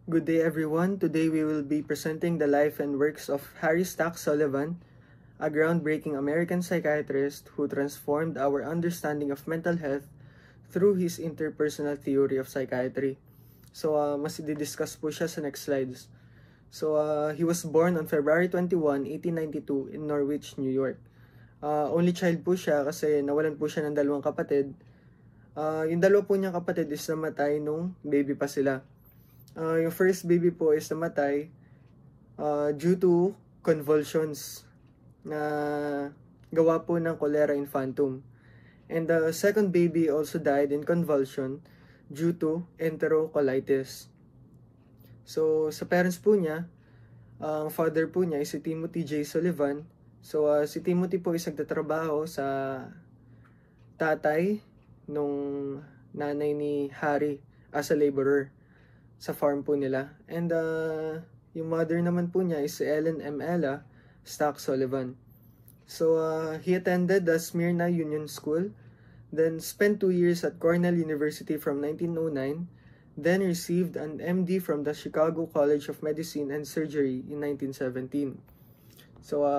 Good day, everyone. Today we will be presenting the life and works of Harry Stack Sullivan, a groundbreaking American psychiatrist who transformed our understanding of mental health through his interpersonal theory of psychiatry. So, mas i-discuss po siya sa next slides. So, he was born on February 21, 1892 in Norwich, New York. Only child po siya kasi nawalan po siya ng dalawang kapatid. Yung dalawa po niyang kapatid is namatay nung baby pa sila. Yung first baby po is namatay due to convulsions na gawa po ng cholera infantum. And the second baby also died in convulsion due to enterocolitis. So, sa parents po niya, ang father po niya is si Timothy J. Sullivan. So, si Timothy po is nagtatrabaho sa tatay nung nanay ni Harry as a laborer sa farm po nila. And yung mother naman po niya is si Ellen M. Ella Stack Sullivan. So, he attended the Smyrna Union School, then spent 2 years at Cornell University from 1909, then received an MD from the Chicago College of Medicine and Surgery in 1917. So,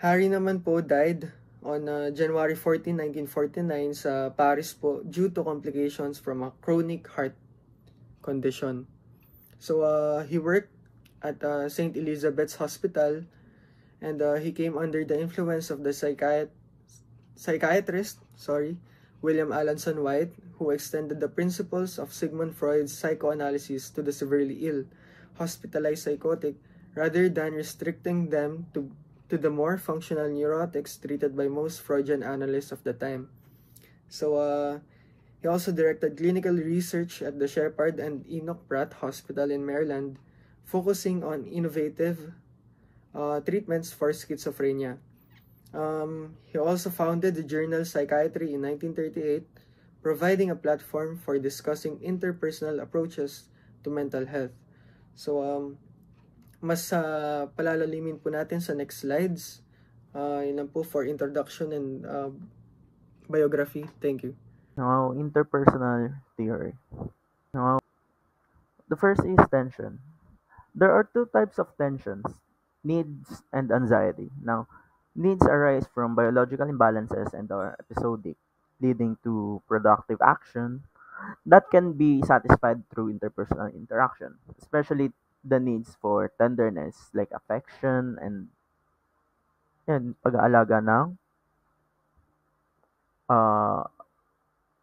Harry naman po died on January 14, 1949 sa Paris po due to complications from a chronic heart condition. So, he worked at St. Elizabeth's Hospital, and he came under the influence of the psychiatrist, William Alanson White, who extended the principles of Sigmund Freud's psychoanalysis to the severely ill, hospitalized psychotic, rather than restricting them to the more functional neurotics treated by most Freudian analysts of the time. So, he also directed clinical research at the Sheppard and Enoch Pratt Hospital in Maryland, focusing on innovative treatments for schizophrenia. He also founded the journal Psychiatry in 1938, providing a platform for discussing interpersonal approaches to mental health. So, mas palalalimin po natin sa next slides. Yun lang po for introduction and biography. Thank you. Now, interpersonal theory. Now, the first is tension. There are two types of tensions, needs and anxiety. Now, needs arise from biological imbalances and are episodic, leading to productive action that can be satisfied through interpersonal interaction, especially the needs for tenderness like affection and pag-aalaga ng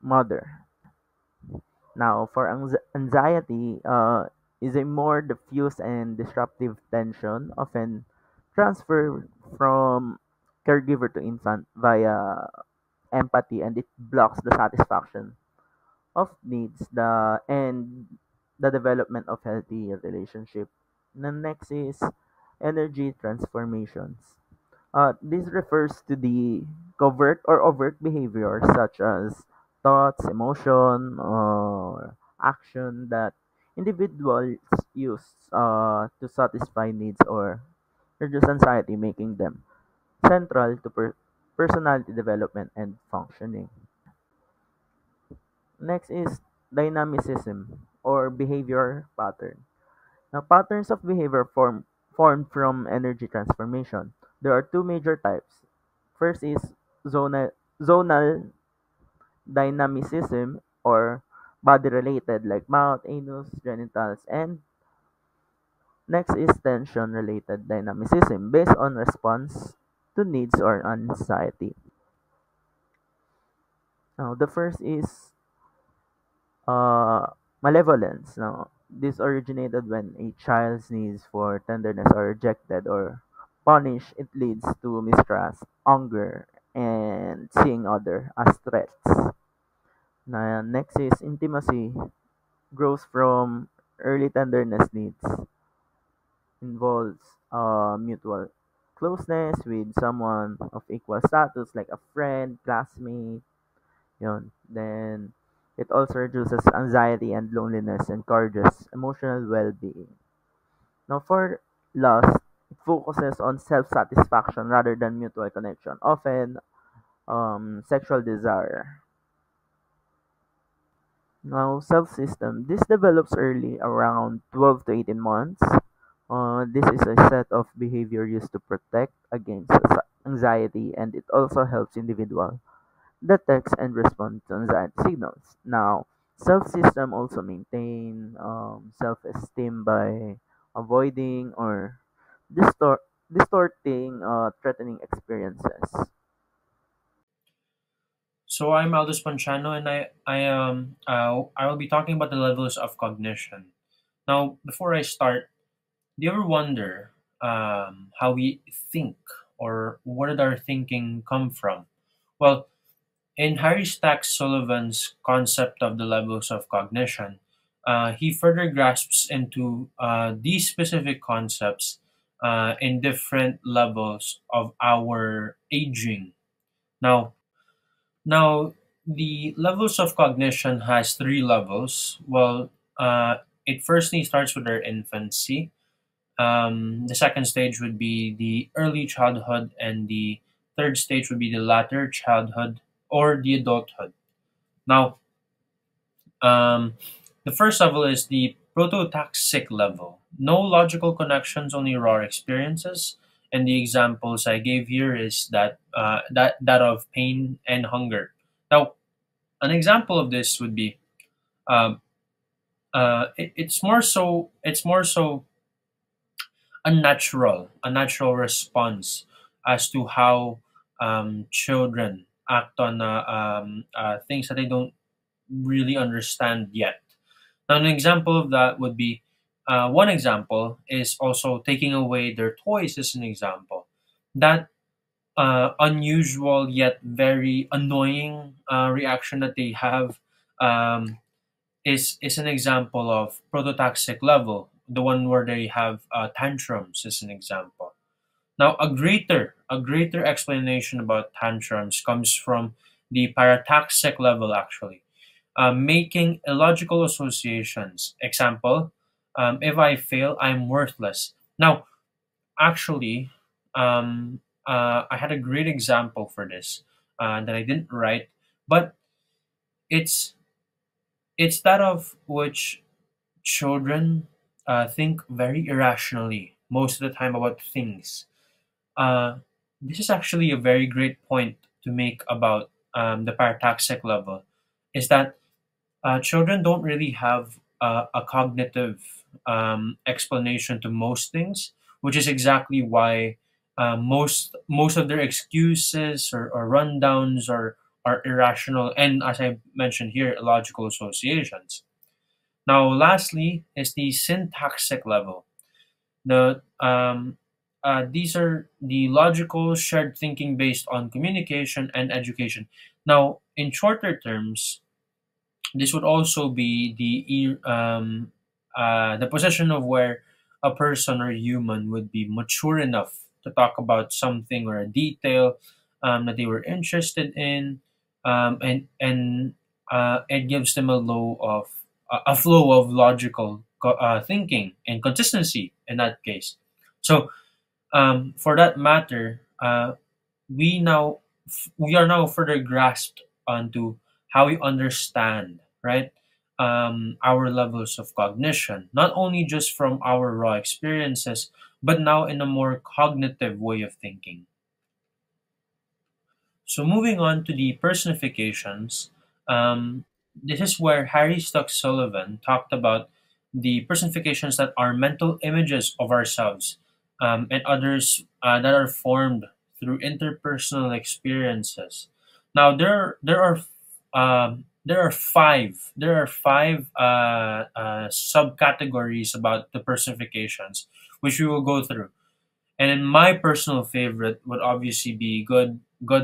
mother. Now, for anxiety, is a more diffuse and disruptive tension, often transferred from caregiver to infant via empathy, and it blocks the satisfaction of needs and the development of healthy relationship. The next is energy transformations. This refers to the covert or overt behavior such as thoughts, emotion, or action that individuals use to satisfy needs or reduce anxiety, making them central to personality development and functioning. Next is dynamicism or behavior pattern. Now, patterns of behavior formed from energy transformation. There are two major types. First is zonal dynamicism or body-related like mouth, anus, genitals, and next is tension-related dynamicism based on response to needs or anxiety. Now, the first is malevolence. Now, this originated when a child's needs for tenderness are rejected or punished. It leads to mistrust, anger, and seeing other as threats. Now, next is intimacy. Grows from early tenderness needs. Involves mutual closeness with someone of equal status like a friend, classmate. Yun. Then, it also reduces anxiety and loneliness, encourages emotional well-being. Now, for lust, it focuses on self-satisfaction rather than mutual connection, often sexual desire. Now, self-system. This develops early, around 12 to 18 months. This is a set of behavior used to protect against anxiety, and it also helps individual detect and respond to anxiety signals. Now, self-system also maintain self-esteem by avoiding or distorting threatening experiences. So I'm Aldous Ponchano, and I will be talking about the levels of cognition. Now, before I start, do you ever wonder how we think or where did our thinking come from? Well, in Harry Stack Sullivan's concept of the levels of cognition, he further grasps into these specific concepts in different levels of our aging. Now, now, the levels of cognition has three levels. Well, it firstly starts with our infancy. The second stage would be the early childhood, and the third stage would be the latter childhood or the adulthood. Now, um, the first level is the prototaxic level. No logical connections, only raw experiences. And the examples I gave here is that of pain and hunger. Now, an example of this would be um, it's more so a natural response as to how children act on things that they don't really understand yet. Now, an example of that would be one example is also taking away their toys as an example. That unusual yet very annoying reaction that they have um, is an example of prototaxic level, the one where they have tantrums is an example. Now, a greater explanation about tantrums comes from the parataxic level, actually, making illogical associations. Example, if I fail, I'm worthless. Now, actually, I had a great example for this that I didn't write, but it's it's that of which children think very irrationally most of the time about things. Uh, this is actually a very great point to make about the parataxic level, is that children don't really have a cognitive explanation to most things, which is exactly why most of their excuses or rundowns are irrational and, as I mentioned here, illogical associations. Now, lastly, is the syntaxic level. These are the logical shared thinking based on communication and education. Now, in shorter terms, this would also be the position of where a person or human would be mature enough to talk about something or a detail that they were interested in, and it gives them a flow of logical thinking and consistency in that case. So, for that matter, we are now further grasped onto how we understand, right, our levels of cognition, not only just from our raw experiences, but now in a more cognitive way of thinking. So moving on to the personifications, this is where Harry Stock Sullivan talked about the personifications that are mental images of ourselves and others that are formed through interpersonal experiences. Now there are five subcategories about the personifications, which we will go through. And then my personal favorite would obviously be good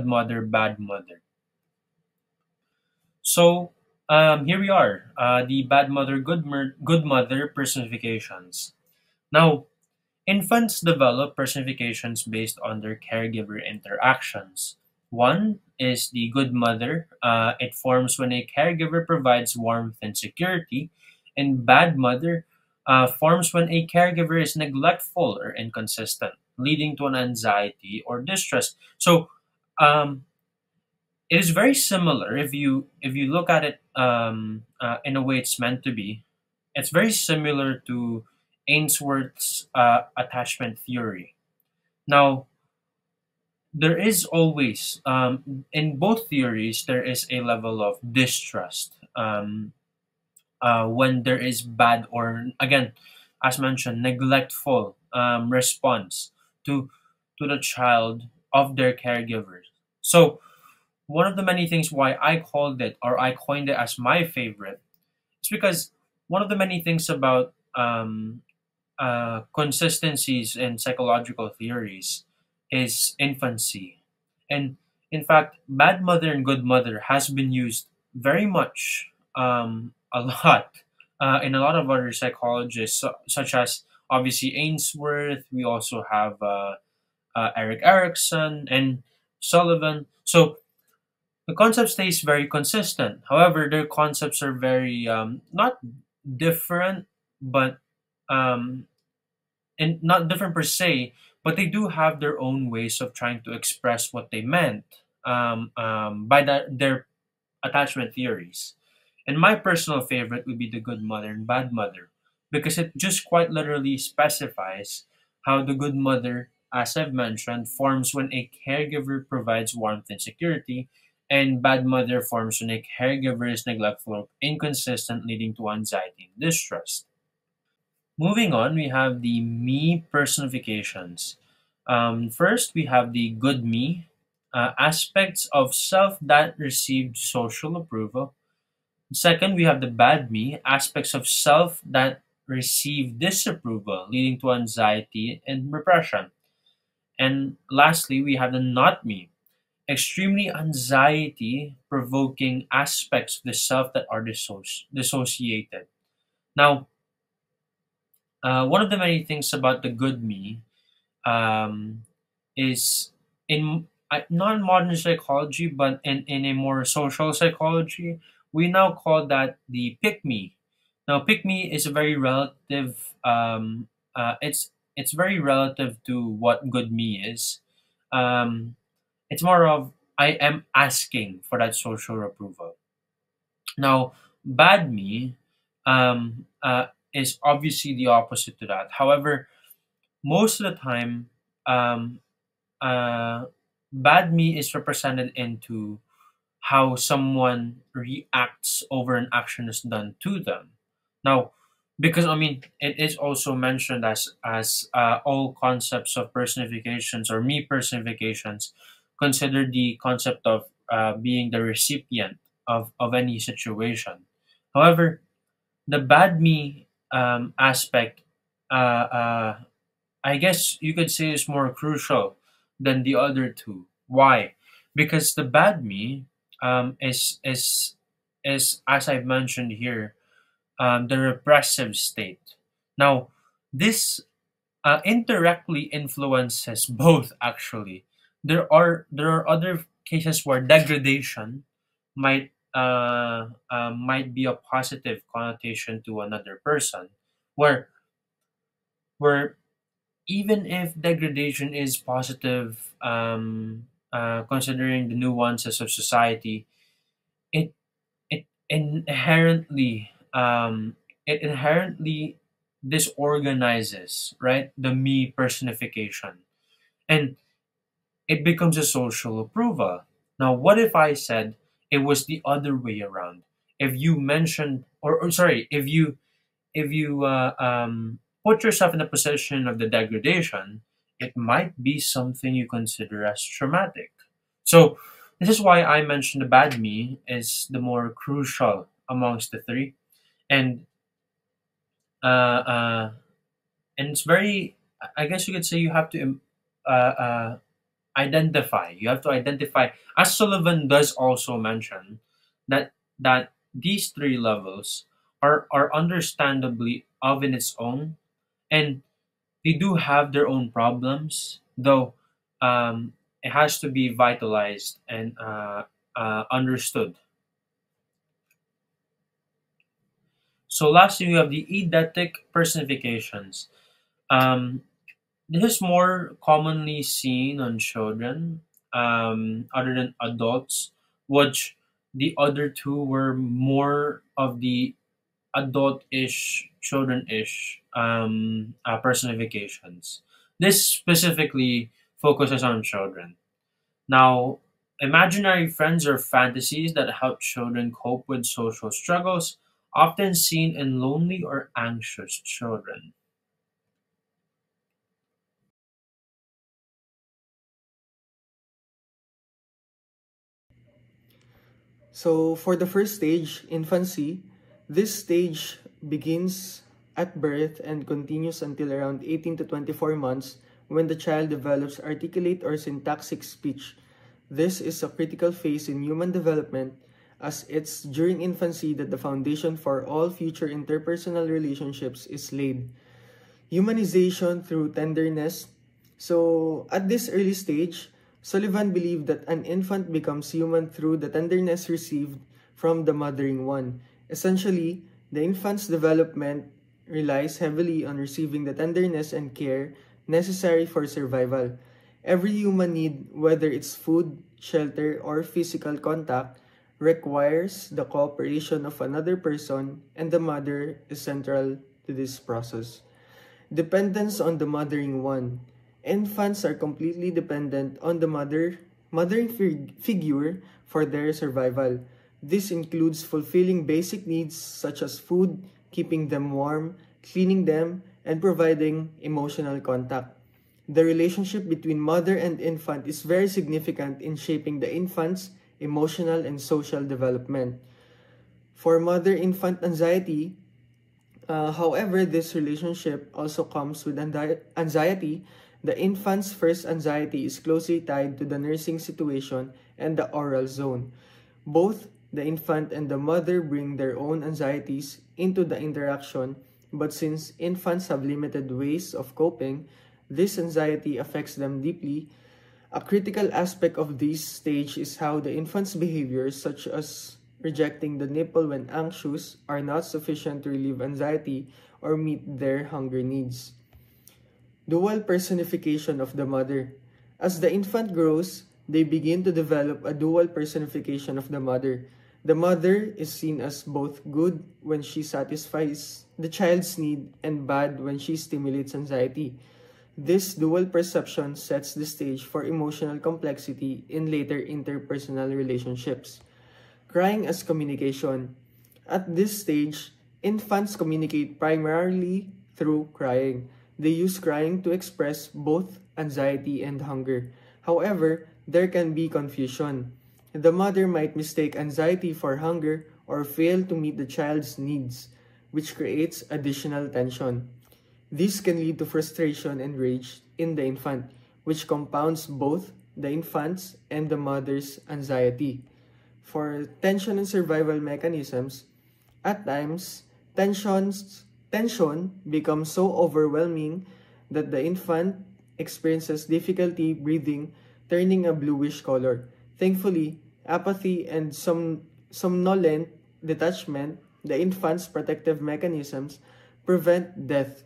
mother, bad mother. So here we are, the bad mother, good mother personifications. Now, infants develop personifications based on their caregiver interactions. One is the good mother. It forms when a caregiver provides warmth and security, and bad mother forms when a caregiver is neglectful or inconsistent, leading to an anxiety or distress. So, um, It is very similar if you look at it in a way it's meant to be. It's very similar to Ainsworth's attachment theory. Now, there is always in both theories there is a level of distrust when there is bad, or again, as mentioned, neglectful response to the child of their caregivers. So one of the many things why I called it, or I coined it as my favorite, is because one of the many things about consistencies in psychological theories is infancy. And in fact, bad mother and good mother has been used very much, a lot, in a lot of other psychologists, such as obviously Ainsworth. We also have Eric Erickson and Sullivan. So the concept stays very consistent. However, their concepts are very not different, but um, and not different per se, but they do have their own ways of trying to express what they meant by their attachment theories. And my personal favorite would be the good mother and bad mother, because it just quite literally specifies how the good mother, as I've mentioned, forms when a caregiver provides warmth and security, and bad mother forms when a caregiver is neglectful or inconsistent, leading to anxiety and distrust. Moving on, we have the me personifications. First, we have the good me, aspects of self that received social approval. Second, we have the bad me, aspects of self that receive disapproval, leading to anxiety and repression. And lastly, we have the not me, extremely anxiety provoking aspects of the self that are dissociated. Now, one of the many things about the good me um, is in not in modern psychology, but in a more social psychology, we now call that the pick me. Now, pick me is a very relative. It's very relative to what good me is. Um, it's more of I am asking for that social approval. Now, bad me is obviously the opposite to that. However, most of the time, um, uh, bad me is represented into how someone reacts over an action is done to them. Now, because I mean, it is also mentioned as all concepts of personifications or me personifications consider the concept of being the recipient of any situation. However, the bad me aspect, I guess you could say, is more crucial than the other two. Why? Because the bad me is as I've mentioned here, the repressive state. Now, this indirectly influences both. Actually, there are other cases where degradation might be a positive connotation to another person, where where even if degradation is positive, considering the nuances of society, it it inherently it inherently disorganizes, right, the me personification, and it becomes a social approval. Now, what if I said it was the other way around? If you mentioned, or sorry, if you put yourself in the position of the degradation, it might be something you consider as traumatic. So, this is why I mentioned the bad me is the more crucial amongst the three, and uh, uh, and it's very. I guess you could say you have to identify. You have to identify, as Sullivan does also mention, that these three levels are understandably of in its own, and they do have their own problems, though it has to be vitalized and understood. So lastly, we have the eidetic personifications. Um, this is more commonly seen on children other than adults, which the other two were more of the adult-ish, children-ish personifications. This specifically focuses on children. Now, imaginary friends are fantasies that help children cope with social struggles, often seen in lonely or anxious children. So, for the first stage, infancy, this stage begins at birth and continues until around 18 to 24 months when the child develops articulate or syntactic speech. This is a critical phase in human development as it's during infancy that the foundation for all future interpersonal relationships is laid. Humanization through tenderness. So, at this early stage, Sullivan believed that an infant becomes human through the tenderness received from the mothering one. Essentially, the infant's development relies heavily on receiving the tenderness and care necessary for survival. Every human need, whether it's food, shelter, or physical contact, requires the cooperation of another person, and the mother is central to this process. Dependence on the mothering one. Infants are completely dependent on the figure for their survival. This includes fulfilling basic needs such as food, keeping them warm, cleaning them, and providing emotional contact. The relationship between mother and infant is very significant in shaping the infant's emotional and social development. For mother-infant anxiety, however, this relationship also comes with anxiety. The infant's first anxiety is closely tied to the nursing situation and the oral zone. Both the infant and the mother bring their own anxieties into the interaction, but since infants have limited ways of coping, this anxiety affects them deeply. A critical aspect of this stage is how the infant's behaviors, such as rejecting the nipple when anxious, are not sufficient to relieve anxiety or meet their hunger needs. Dual personification of the mother. As the infant grows, they begin to develop a dual personification of the mother. The mother is seen as both good when she satisfies the child's need and bad when she stimulates anxiety. This dual perception sets the stage for emotional complexity in later interpersonal relationships. Crying as communication. At this stage, infants communicate primarily through crying. They use crying to express both anxiety and hunger. However, there can be confusion. The mother might mistake anxiety for hunger or fail to meet the child's needs, which creates additional tension. This can lead to frustration and rage in the infant, which compounds both the infant's and the mother's anxiety. For tension and survival mechanisms, at times, tension becomes so overwhelming that the infant experiences difficulty breathing, turning a bluish color. Thankfully, apathy and somnolent detachment, the infant's protective mechanisms, prevent death.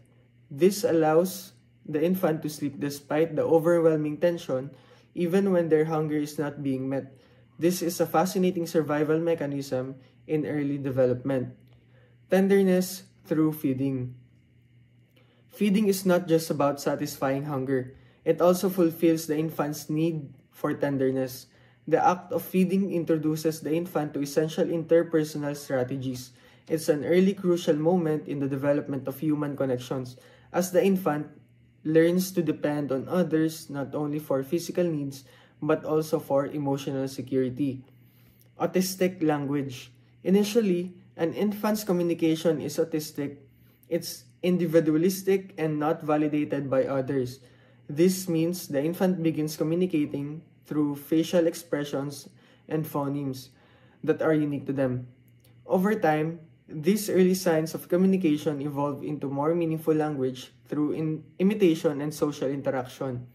This allows the infant to sleep despite the overwhelming tension, even when their hunger is not being met. This is a fascinating survival mechanism in early development. Tenderness through feeding. Feeding is not just about satisfying hunger. It also fulfills the infant's need for tenderness. The act of feeding introduces the infant to essential interpersonal strategies. It's an early crucial moment in the development of human connections, as the infant learns to depend on others not only for physical needs but also for emotional security. Autistic language. Initially, an infant's communication is autistic. It's individualistic and not validated by others. This means the infant begins communicating through facial expressions and phonemes that are unique to them. Over time, these early signs of communication evolve into more meaningful language through imitation and social interaction.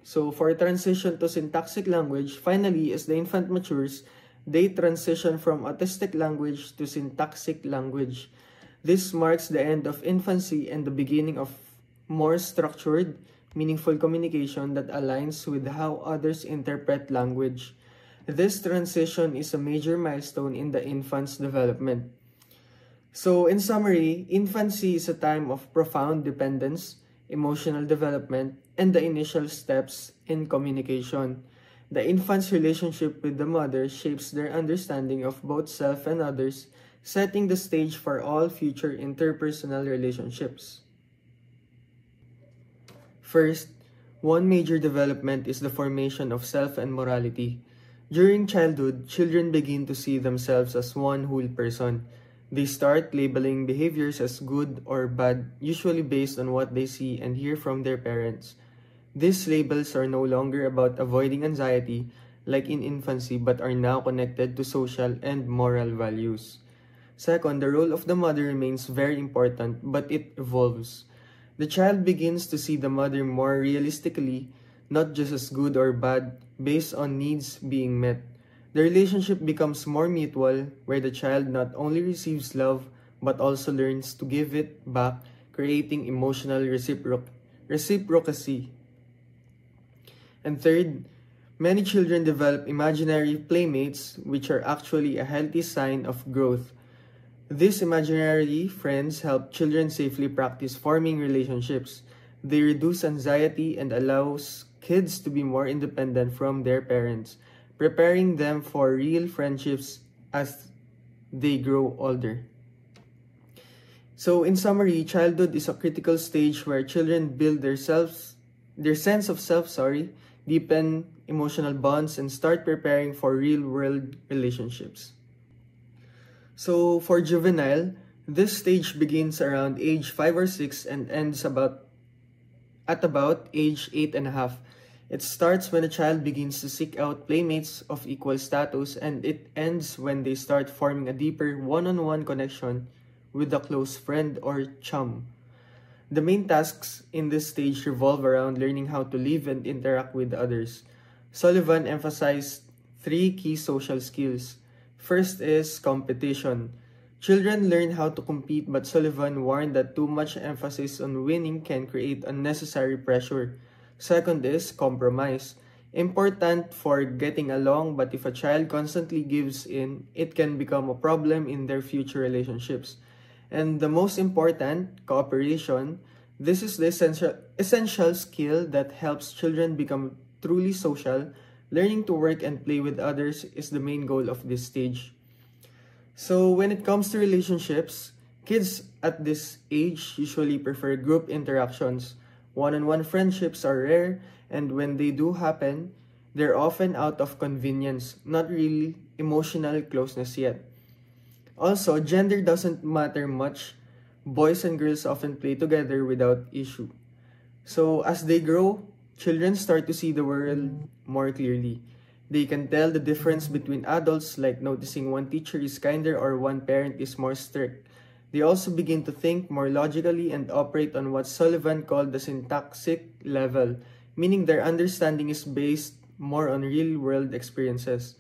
So, for transition to syntactic language, finally, as the infant matures, they transition from autistic language to syntactic language. This marks the end of infancy and the beginning of more structured, meaningful communication that aligns with how others interpret language. This transition is a major milestone in the infant's development. So, in summary, infancy is a time of profound dependence, emotional development, and the initial steps in communication. The infant's relationship with the mother shapes their understanding of both self and others, setting the stage for all future interpersonal relationships. First, one major development is the formation of self and morality. During childhood, children begin to see themselves as one whole person. They start labeling behaviors as good or bad, usually based on what they see and hear from their parents. These labels are no longer about avoiding anxiety, like in infancy, but are now connected to social and moral values. Second, the role of the mother remains very important, but it evolves. The child begins to see the mother more realistically, not just as good or bad, based on needs being met. The relationship becomes more mutual, where the child not only receives love, but also learns to give it back, creating emotional reciprocity. And third, many children develop imaginary playmates, which are actually a healthy sign of growth. These imaginary friends help children safely practice forming relationships. They reduce anxiety and allows kids to be more independent from their parents, preparing them for real friendships as they grow older. So in summary, childhood is a critical stage where children build their sense of self, deepen emotional bonds, and start preparing for real-world relationships. So for juvenile, this stage begins around age 5 or 6 and ends about age 8 and a half. It starts when a child begins to seek out playmates of equal status, and it ends when they start forming a deeper one-on-one connection with a close friend or chum. The main tasks in this stage revolve around learning how to live and interact with others. Sullivan emphasized three key social skills. First is competition. Children learn how to compete, but Sullivan warned that too much emphasis on winning can create unnecessary pressure. Second is compromise. Important for getting along, but if a child constantly gives in, it can become a problem in their future relationships. And the most important, cooperation. This is the essential skill that helps children become truly social. Learning to work and play with others is the main goal of this stage. So when it comes to relationships, kids at this age usually prefer group interactions. One-on-one friendships are rare, and when they do happen, they're often out of convenience, not really emotional closeness yet. Also, gender doesn't matter much. Boys and girls often play together without issue. So as they grow, children start to see the world more clearly. They can tell the difference between adults, like noticing one teacher is kinder or one parent is more strict. They also begin to think more logically and operate on what Sullivan called the syntactic level, meaning their understanding is based more on real-world experiences.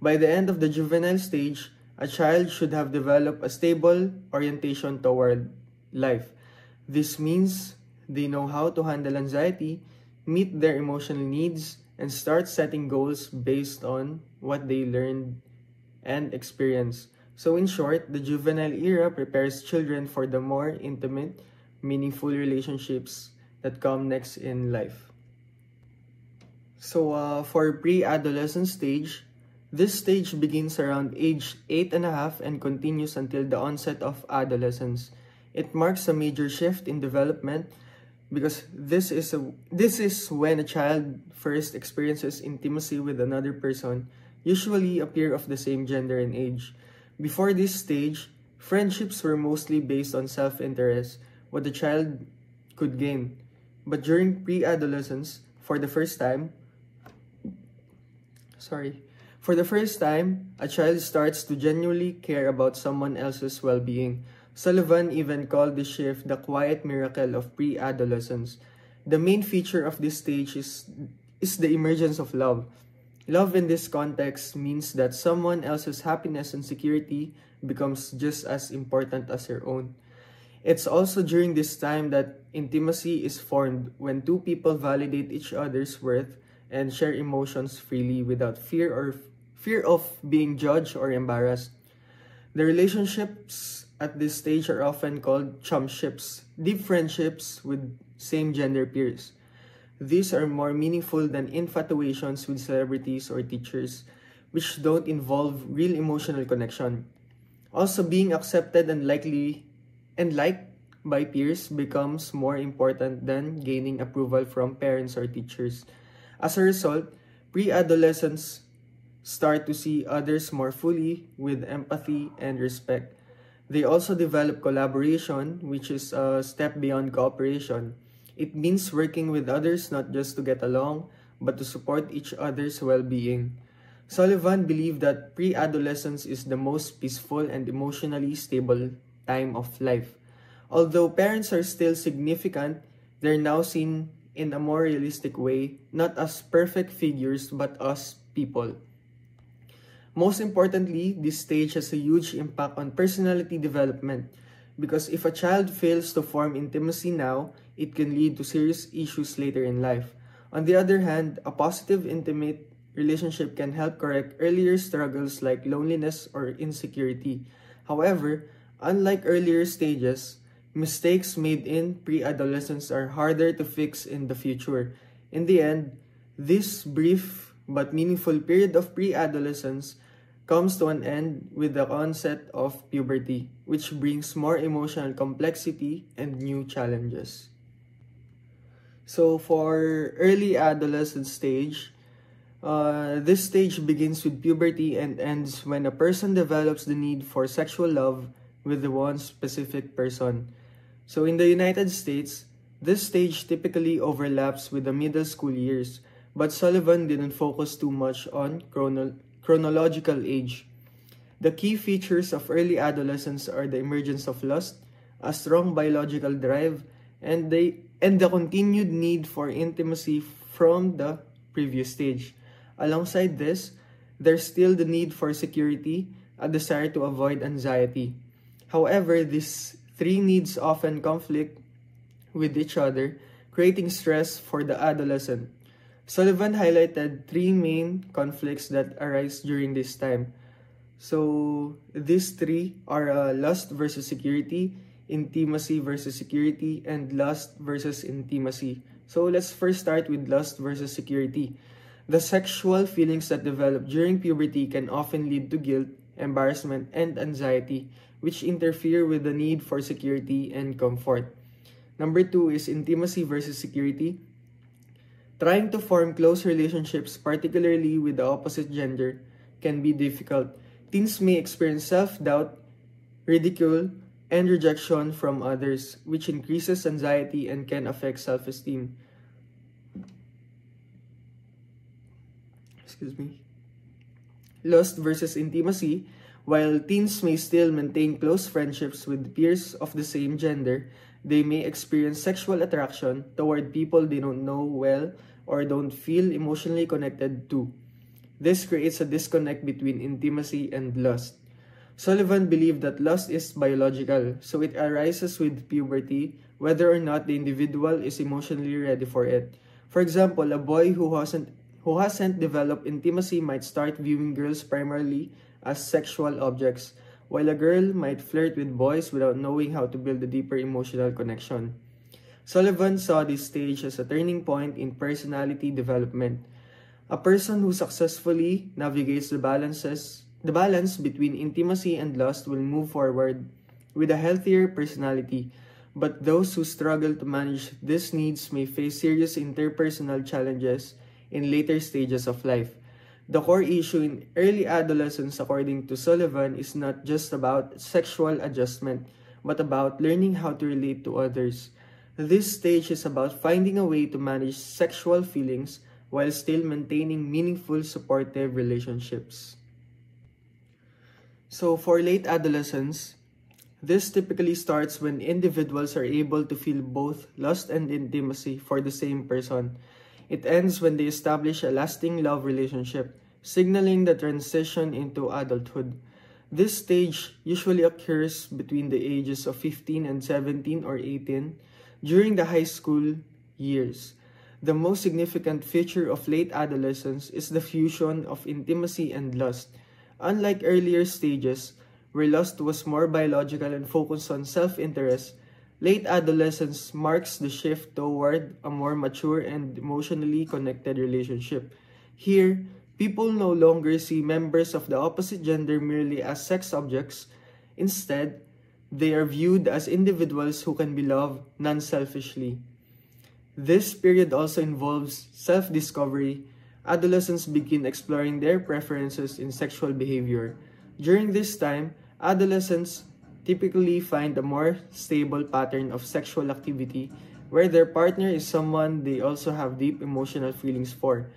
By the end of the juvenile stage, a child should have developed a stable orientation toward life. This means they know how to handle anxiety, meet their emotional needs, and start setting goals based on what they learned and experienced. So in short, the juvenile era prepares children for the more intimate, meaningful relationships that come next in life. So for pre-adolescent stage, this stage begins around age 8 and a half and continues until the onset of adolescence. It marks a major shift in development because this is when a child first experiences intimacy with another person, usually a peer of the same gender and age. Before this stage, friendships were mostly based on self-interest, what the child could gain. But during pre-adolescence, for the first time, a child starts to genuinely care about someone else's well-being. Sullivan even called this shift the quiet miracle of pre-adolescence. The main feature of this stage is the emergence of love. Love in this context means that someone else's happiness and security becomes just as important as your own. It's also during this time that intimacy is formed, when two people validate each other's worth and share emotions freely without fear fear of being judged or embarrassed. The relationships at this stage are often called chumships, deep friendships with same-gender peers. These are more meaningful than infatuations with celebrities or teachers, which don't involve real emotional connection. Also, being accepted and liked by peers becomes more important than gaining approval from parents or teachers. As a result, pre-adolescents start to see others more fully with empathy and respect. They also develop collaboration, which is a step beyond cooperation. It means working with others not just to get along, but to support each other's well-being. Sullivan believed that pre-adolescence is the most peaceful and emotionally stable time of life. Although parents are still significant, they're now seen in a more realistic way, not as perfect figures but as people. Most importantly, this stage has a huge impact on personality development because if a child fails to form intimacy now, it can lead to serious issues later in life. On the other hand, a positive intimate relationship can help correct earlier struggles like loneliness or insecurity. However, unlike earlier stages, mistakes made in pre-adolescence are harder to fix in the future. In the end, this brief but meaningful period of pre-adolescence comes to an end with the onset of puberty, which brings more emotional complexity and new challenges. So for early adolescent stage, this stage begins with puberty and ends when a person develops the need for sexual love with one specific person. So in the United States, this stage typically overlaps with the middle school years, but Sullivan didn't focus too much on chronological age. The key features of early adolescence are the emergence of lust, a strong biological drive, and the continued need for intimacy from the previous stage. Alongside this, there's still the need for security, a desire to avoid anxiety. However, these three needs often conflict with each other, creating stress for the adolescent. Sullivan highlighted three main conflicts that arise during this time. So, these three are lust versus security, intimacy versus security, and lust versus intimacy. So, let's first start with lust versus security. The sexual feelings that develop during puberty can often lead to guilt, embarrassment, and anxiety, which interfere with the need for security and comfort. Number two is intimacy versus security. Trying to form close relationships, particularly with the opposite gender, can be difficult. Teens may experience self-doubt, ridicule, and rejection from others, which increases anxiety and can affect self-esteem. Lust versus intimacy. While teens may still maintain close friendships with peers of the same gender, they may experience sexual attraction toward people they don't know well or don't feel emotionally connected to. This creates a disconnect between intimacy and lust. Sullivan believed that lust is biological, so it arises with puberty, whether or not the individual is emotionally ready for it. For example, a boy who hasn't developed intimacy might start viewing girls primarily as sexual objects, while a girl might flirt with boys without knowing how to build a deeper emotional connection. Sullivan saw this stage as a turning point in personality development. A person who successfully navigates the balance between intimacy and lust will move forward with a healthier personality, but those who struggle to manage these needs may face serious interpersonal challenges in later stages of life. The core issue in early adolescence, according to Sullivan, is not just about sexual adjustment, but about learning how to relate to others. This stage is about finding a way to manage sexual feelings while still maintaining meaningful, supportive relationships. So, for late adolescence, this typically starts when individuals are able to feel both lust and intimacy for the same person. It ends when they establish a lasting love relationship, signaling the transition into adulthood. This stage usually occurs between the ages of 15 and 17 or 18 during the high school years. The most significant feature of late adolescence is the fusion of intimacy and lust. Unlike earlier stages, where lust was more biological and focused on self interest, late adolescence marks the shift toward a more mature and emotionally connected relationship. Here, people no longer see members of the opposite gender merely as sex objects. Instead, they are viewed as individuals who can be loved non selfishly. This period also involves self discovery. Adolescents begin exploring their preferences in sexual behavior. During this time, adolescents typically find a more stable pattern of sexual activity where their partner is someone they also have deep emotional feelings for.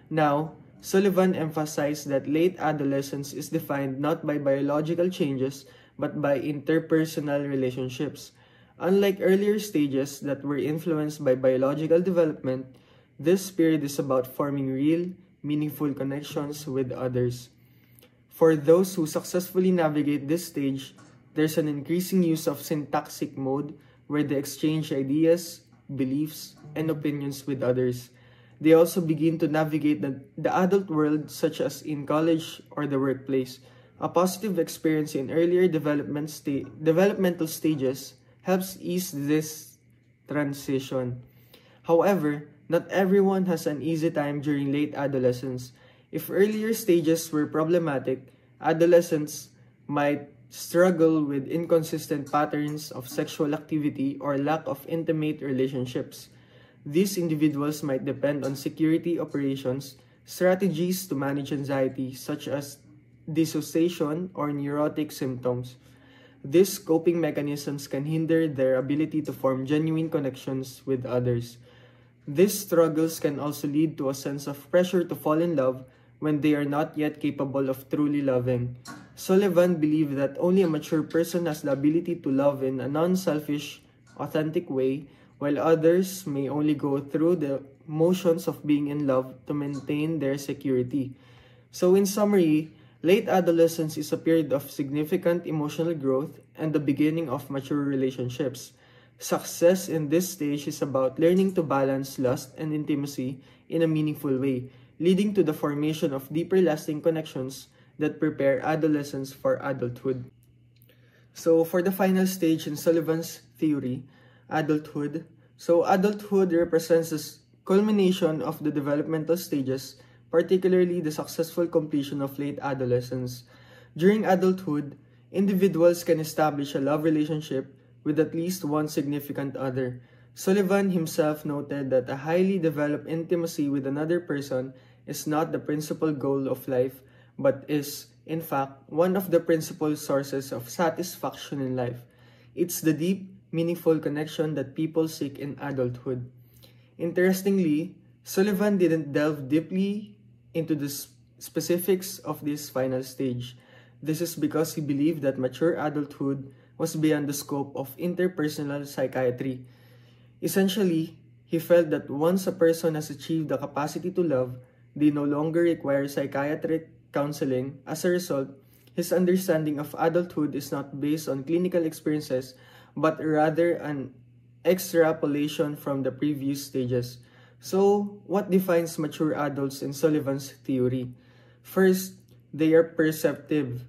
Now, Sullivan emphasized that late adolescence is defined not by biological changes but by interpersonal relationships. Unlike earlier stages that were influenced by biological development, this period is about forming real, meaningful connections with others. For those who successfully navigate this stage, there's an increasing use of syntactic mode where they exchange ideas, beliefs, and opinions with others. They also begin to navigate the adult world, such as in college or the workplace. A positive experience in earlier developmental stages helps ease this transition. However, not everyone has an easy time during late adolescence. If earlier stages were problematic, adolescents might struggle with inconsistent patterns of sexual activity or lack of intimate relationships. These individuals might depend on security operations, strategies to manage anxiety, such as dissociation or neurotic symptoms. These coping mechanisms can hinder their ability to form genuine connections with others. These struggles can also lead to a sense of pressure to fall in love when they are not yet capable of truly loving. Sullivan believed that only a mature person has the ability to love in a non-selfish, authentic way, while others may only go through the motions of being in love to maintain their security. So in summary, late adolescence is a period of significant emotional growth and the beginning of mature relationships. Success in this stage is about learning to balance lust and intimacy in a meaningful way, leading to the formation of deeper lasting connections that prepare adolescents for adulthood. So for the final stage in Sullivan's theory, adulthood. So adulthood represents the culmination of the developmental stages, particularly the successful completion of late adolescence. During adulthood, individuals can establish a love relationship with at least one significant other. Sullivan himself noted that a highly developed intimacy with another person is not the principal goal of life, but is, in fact, one of the principal sources of satisfaction in life. It's the deep, meaningful connection that people seek in adulthood. Interestingly, Sullivan didn't delve deeply into the specifics of this final stage. This is because he believed that mature adulthood was beyond the scope of interpersonal psychiatry. Essentially, he felt that once a person has achieved the capacity to love, they no longer require psychiatric counseling. As a result, his understanding of adulthood is not based on clinical experiences, but rather an extrapolation from the previous stages. So, what defines mature adults in Sullivan's theory? First, they are perceptive.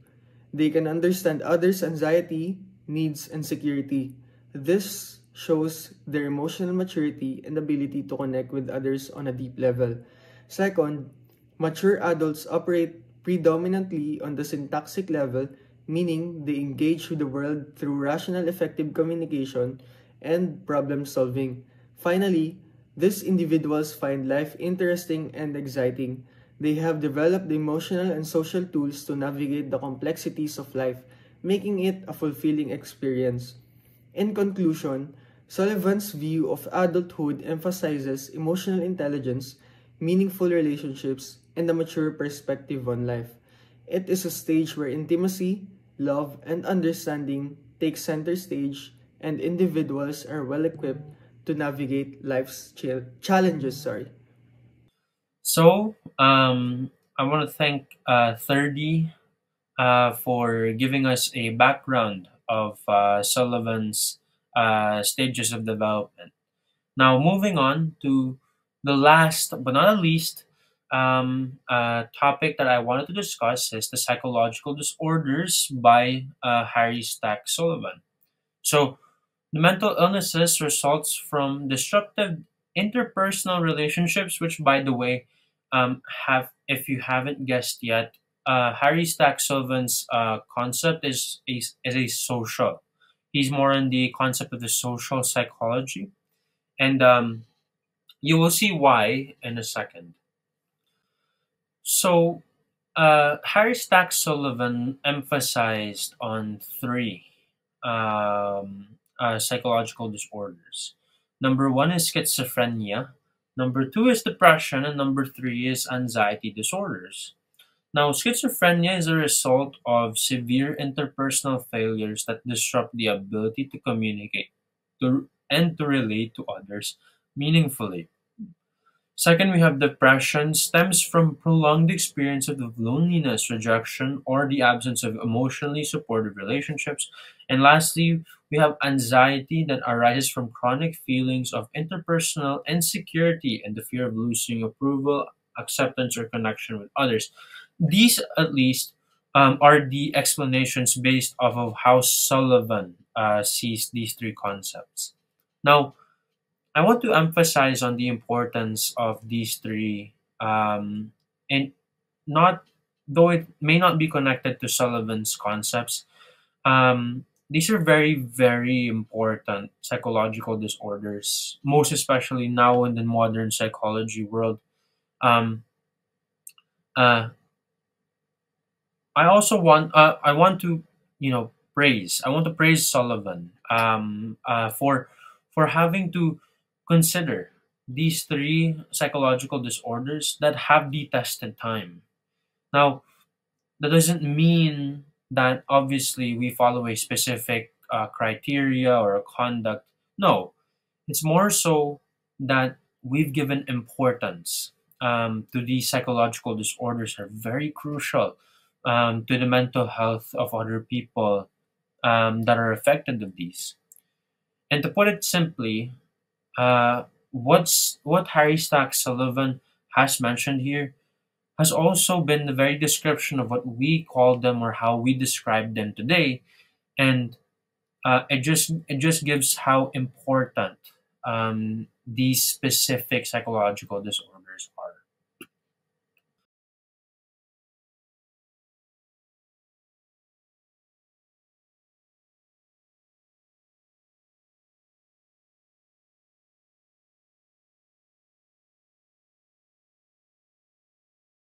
They can understand others' anxiety, needs, and security. This shows their emotional maturity and ability to connect with others on a deep level. Second, mature adults operate predominantly on the syntactic level, meaning they engage with the world through rational, effective communication and problem solving. Finally, these individuals find life interesting and exciting. They have developed the emotional and social tools to navigate the complexities of life, making it a fulfilling experience. In conclusion, Sullivan's view of adulthood emphasizes emotional intelligence, meaningful relationships, and a mature perspective on life. It is a stage where intimacy, love, and understanding take center stage, and individuals are well equipped to navigate life's challenges. So, I want to thank 30 for giving us a background of Sullivan's stages of development. Now, moving on to The last but not least topic that I wanted to discuss is the psychological disorders by Harry Stack Sullivan. So, the mental illnesses results from disruptive interpersonal relationships, which, by the way, have if you haven't guessed yet, Harry Stack Sullivan's concept is a social. He's more on the concept of the social psychology, and you will see why in a second. So, Harry Stack Sullivan emphasized on three psychological disorders. Number one is schizophrenia. Number two is depression, and number three is anxiety disorders. Now, schizophrenia is a result of severe interpersonal failures that disrupt the ability to communicate and to relate to others meaningfully. Second, we have depression stems from prolonged experience of loneliness, rejection, or the absence of emotionally supportive relationships. And lastly, we have anxiety that arises from chronic feelings of interpersonal insecurity and the fear of losing approval, acceptance, or connection with others. These, at least, are the explanations based off of how Sullivan sees these three concepts. Now, I want to emphasize on the importance of these three, and not though it may not be connected to Sullivan's concepts. These are very, very important psychological disorders, most especially now in the modern psychology world. Um, uh, I want to praise. I want to praise Sullivan for having to consider these three psychological disorders that have the tested time. Now, that doesn't mean that obviously we follow a specific criteria or a conduct. No, it's more so that we've given importance to these psychological disorders are very crucial to the mental health of other people that are affected of these. And to put it simply, what Harry Stack Sullivan has mentioned here has also been the very description of what we call them or how we describe them today, and it just gives how important these specific psychological disorders